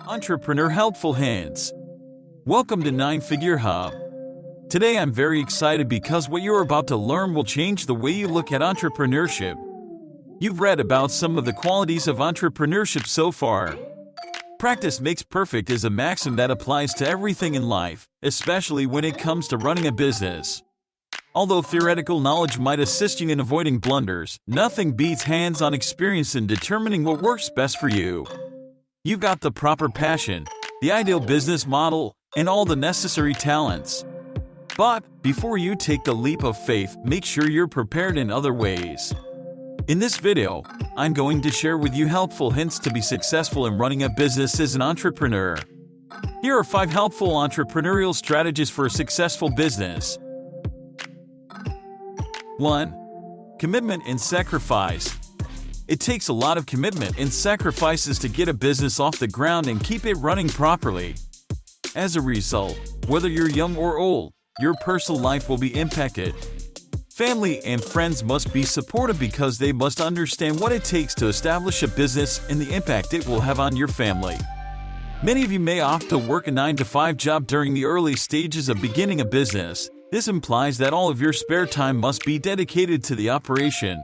Entrepreneur Helpful Hints. Welcome to 9-Figure Hub. Today I'm very excited because what you're about to learn will change the way you look at entrepreneurship. You've read about some of the qualities of entrepreneurship so far. Practice makes perfect is a maxim that applies to everything in life, especially when it comes to running a business. Although theoretical knowledge might assist you in avoiding blunders, nothing beats hands-on experience in determining what works best for you. You've got the proper passion, the ideal business model, and all the necessary talents. But before you take the leap of faith, make sure you're prepared in other ways. In this video, I'm going to share with you helpful hints to be successful in running a business as an entrepreneur. Here are 5 helpful entrepreneurial strategies for a successful business. 1. Commitment and sacrifice. It takes a lot of commitment and sacrifices to get a business off the ground and keep it running properly. As a result, whether you're young or old, your personal life will be impacted. Family and friends must be supportive because they must understand what it takes to establish a business and the impact it will have on your family. Many of you may opt to work a 9-to-5 job during the early stages of beginning a business. This implies that all of your spare time must be dedicated to the operation.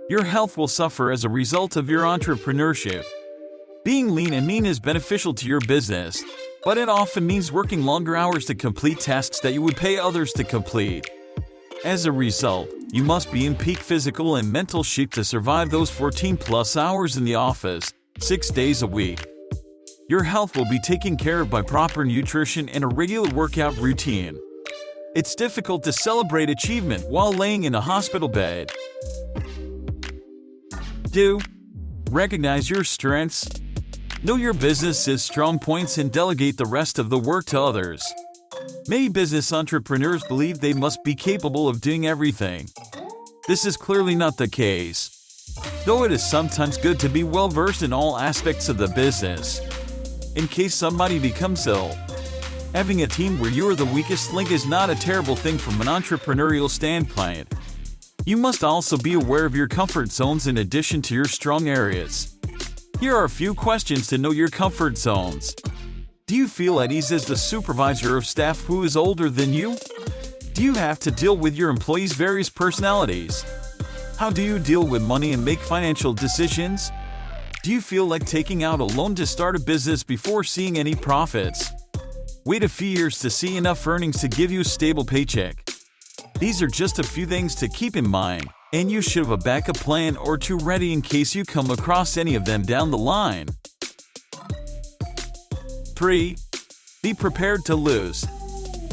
Your health will suffer as a result of your entrepreneurship. Being lean and mean is beneficial to your business, but it often means working longer hours to complete tasks that you would pay others to complete. As a result, you must be in peak physical and mental shape to survive those 14+ hours in the office, 6 days a week. Your health will be taken care of by proper nutrition and a regular workout routine. It's difficult to celebrate achievement while laying in a hospital bed. 2. Recognize your strengths. Know your business's strong points and delegate the rest of the work to others. Many business entrepreneurs believe they must be capable of doing everything. This is clearly not the case. Though it is sometimes good to be well-versed in all aspects of the business. In case somebody becomes ill, having a team where you are the weakest link is not a terrible thing from an entrepreneurial standpoint. You must also be aware of your comfort zones in addition to your strong areas. Here are a few questions to know your comfort zones. Do you feel at ease as the supervisor of staff who is older than you? Do you have to deal with your employees' various personalities? How do you deal with money and make financial decisions? Do you feel like taking out a loan to start a business before seeing any profits? Wait a few years to see enough earnings to give you a stable paycheck. These are just a few things to keep in mind, and you should have a backup plan or two ready in case you come across any of them down the line. 3. Be prepared to lose.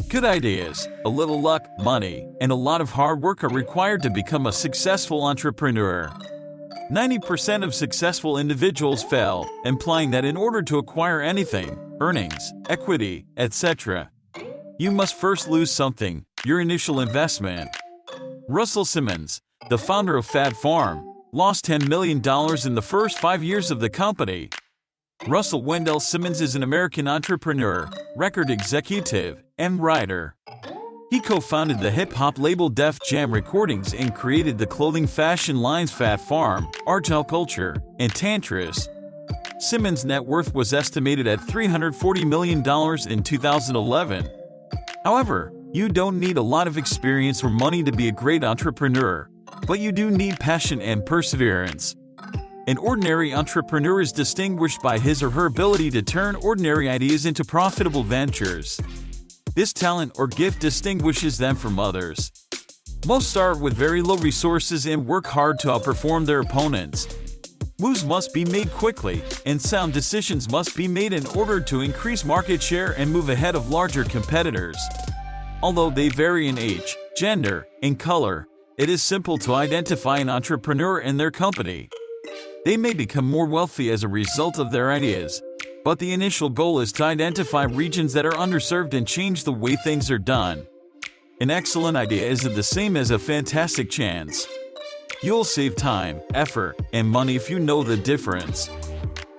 Good ideas, a little luck, money, and a lot of hard work are required to become a successful entrepreneur. 90% of successful individuals fail, implying that in order to acquire anything, earnings, equity, etc., you must first lose something, your initial investment. Russell Simmons, the founder of Fat Farm, lost $10 million in the first 5 years of the company. Russell Wendell Simmons is an American entrepreneur, record executive, and writer. He co-founded the hip-hop label Def Jam Recordings and created the clothing fashion lines Fat Farm, Argyle Culture, and Tantris. Simmons' net worth was estimated at $340 million in 2011. However, you don't need a lot of experience or money to be a great entrepreneur, but you do need passion and perseverance. An ordinary entrepreneur is distinguished by his or her ability to turn ordinary ideas into profitable ventures. This talent or gift distinguishes them from others. Most start with very low resources and work hard to outperform their opponents. Moves must be made quickly, and sound decisions must be made in order to increase market share and move ahead of larger competitors. Although they vary in age, gender, and color, it is simple to identify an entrepreneur and their company. They may become more wealthy as a result of their ideas, but the initial goal is to identify regions that are underserved and change the way things are done. An excellent idea isn't the same as a fantastic chance. You'll save time, effort, and money if you know the difference.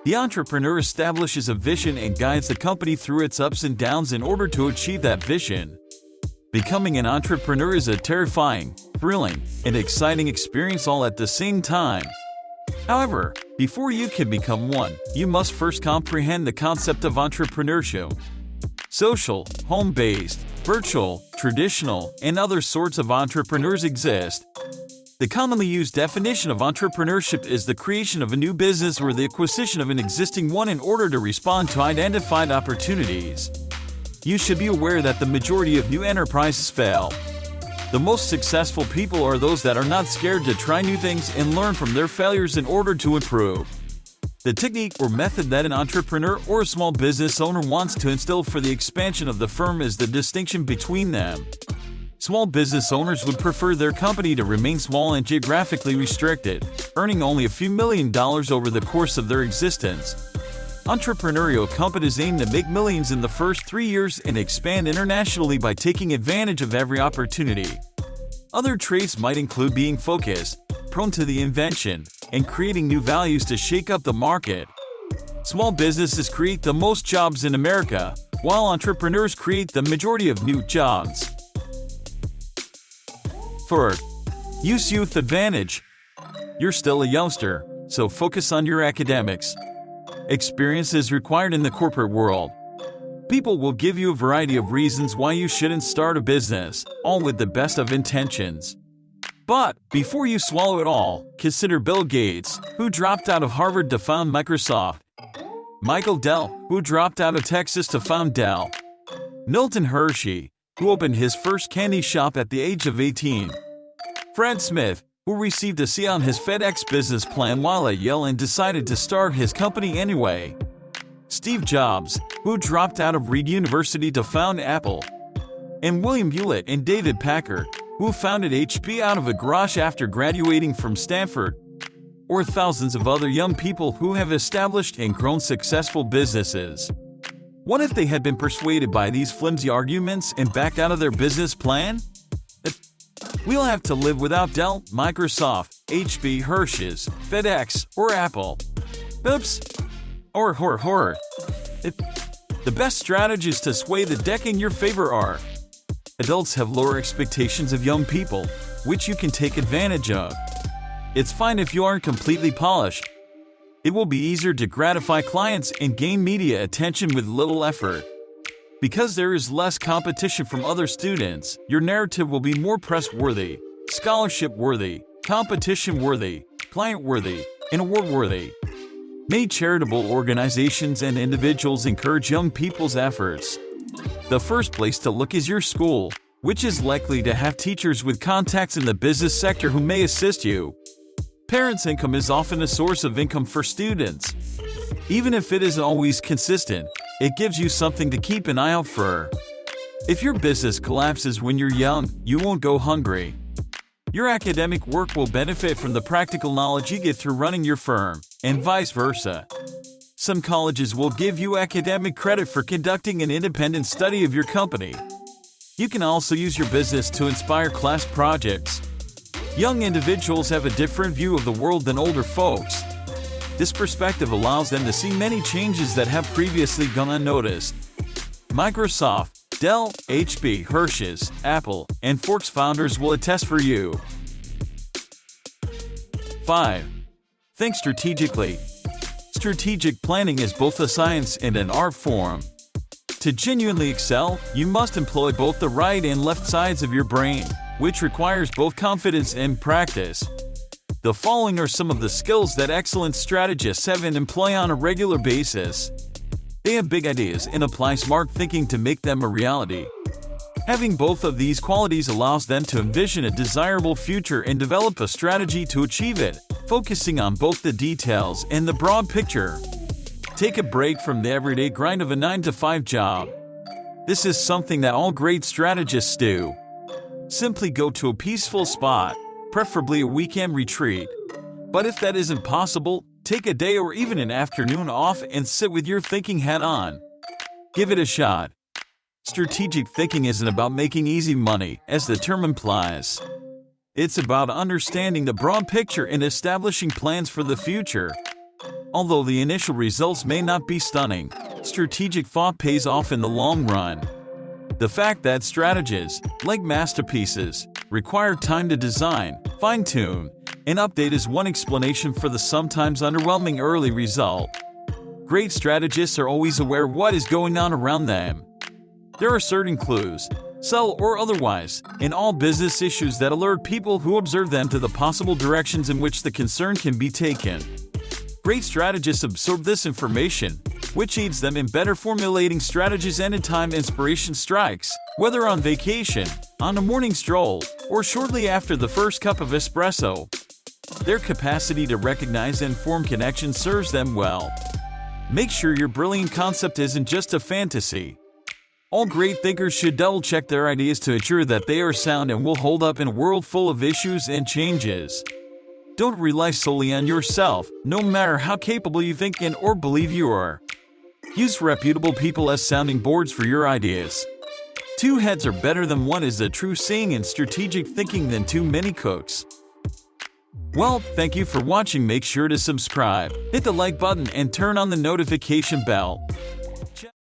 The entrepreneur establishes a vision and guides the company through its ups and downs in order to achieve that vision. Becoming an entrepreneur is a terrifying, thrilling, and exciting experience all at the same time. However, before you can become one, you must first comprehend the concept of entrepreneurship. Social, home-based, virtual, traditional, and other sorts of entrepreneurs exist. The commonly used definition of entrepreneurship is the creation of a new business or the acquisition of an existing one in order to respond to identified opportunities. You should be aware that the majority of new enterprises fail. The most successful people are those that are not scared to try new things and learn from their failures in order to improve. The technique or method that an entrepreneur or a small business owner wants to instill for the expansion of the firm is the distinction between them. Small business owners would prefer their company to remain small and geographically restricted, earning only a few $1 million over the course of their existence. Entrepreneurial companies aim to make millions in the first 3 years and expand internationally by taking advantage of every opportunity. Other traits might include being focused, prone to the invention, and creating new values to shake up the market. Small businesses create the most jobs in America, while entrepreneurs create the majority of new jobs. 4. Use youth advantage. You're still a youngster, so focus on your academics. Experience is required in the corporate world. People will give you a variety of reasons why you shouldn't start a business, all with the best of intentions. But, before you swallow it all, consider Bill Gates, who dropped out of Harvard to found Microsoft. Michael Dell, who dropped out of Texas to found Dell. Milton Hershey, who opened his first candy shop at the age of 18. Fred Smith, who received a C on his FedEx business plan while at Yale and decided to start his company anyway. Steve Jobs, who dropped out of Reed University to found Apple. And William Hewlett and David Packard, who founded HP out of a garage after graduating from Stanford. Or thousands of other young people who have established and grown successful businesses. What if they had been persuaded by these flimsy arguments and backed out of their business plan? We'll have to live without Dell, Microsoft, HP, Hershey's, FedEx, or Apple. Oops. Or horror. The best strategies to sway the deck in your favor are: adults have lower expectations of young people, which you can take advantage of. It's fine if you aren't completely polished. It will be easier to gratify clients and gain media attention with little effort. Because there is less competition from other students, your narrative will be more press-worthy, scholarship-worthy, competition-worthy, client-worthy, and award-worthy. Many charitable organizations and individuals encourage young people's efforts. The first place to look is your school, which is likely to have teachers with contacts in the business sector who may assist you. Parents' income is often a source of income for students. Even if it isn't always consistent, it gives you something to keep an eye out for. If your business collapses when you're young, you won't go hungry. Your academic work will benefit from the practical knowledge you get through running your firm, and vice versa. Some colleges will give you academic credit for conducting an independent study of your company. You can also use your business to inspire class projects. Young individuals have a different view of the world than older folks. This perspective allows them to see many changes that have previously gone unnoticed. Microsoft, Dell, HP, Hershey's, Apple, and Forks founders will attest for you. 5. Think strategically. Strategic planning is both a science and an art form. To genuinely excel, you must employ both the right and left sides of your brain, which requires both confidence and practice. The following are some of the skills that excellent strategists have and employ on a regular basis. They have big ideas and apply smart thinking to make them a reality. Having both of these qualities allows them to envision a desirable future and develop a strategy to achieve it, focusing on both the details and the broad picture. Take a break from the everyday grind of a 9-to-5 job. This is something that all great strategists do. Simply go to a peaceful spot, preferably a weekend retreat. But if that isn't possible, take a day or even an afternoon off and sit with your thinking hat on. Give it a shot. Strategic thinking isn't about making easy money, as the term implies. It's about understanding the broad picture and establishing plans for the future. Although the initial results may not be stunning, strategic thought pays off in the long run. The fact that strategies, like masterpieces, require time to design, fine-tune, An update is one explanation for the sometimes underwhelming early result. Great strategists are always aware of what is going on around them. There are certain clues, subtle or otherwise, in all business issues that alert people who observe them to the possible directions in which the concern can be taken. Great strategists absorb this information, which aids them in better formulating strategies anytime inspiration strikes, whether on vacation, on a morning stroll, or shortly after the first cup of espresso. Their capacity to recognize and form connections serves them well. Make sure your brilliant concept isn't just a fantasy. All great thinkers should double-check their ideas to ensure that they are sound and will hold up in a world full of issues and changes. Don't rely solely on yourself, no matter how capable you think and or believe you are. Use reputable people as sounding boards for your ideas. Two heads are better than one is a true saying in strategic thinking than too many cooks. Well, thank you for watching. Make sure to subscribe, hit the like button and turn on the notification bell.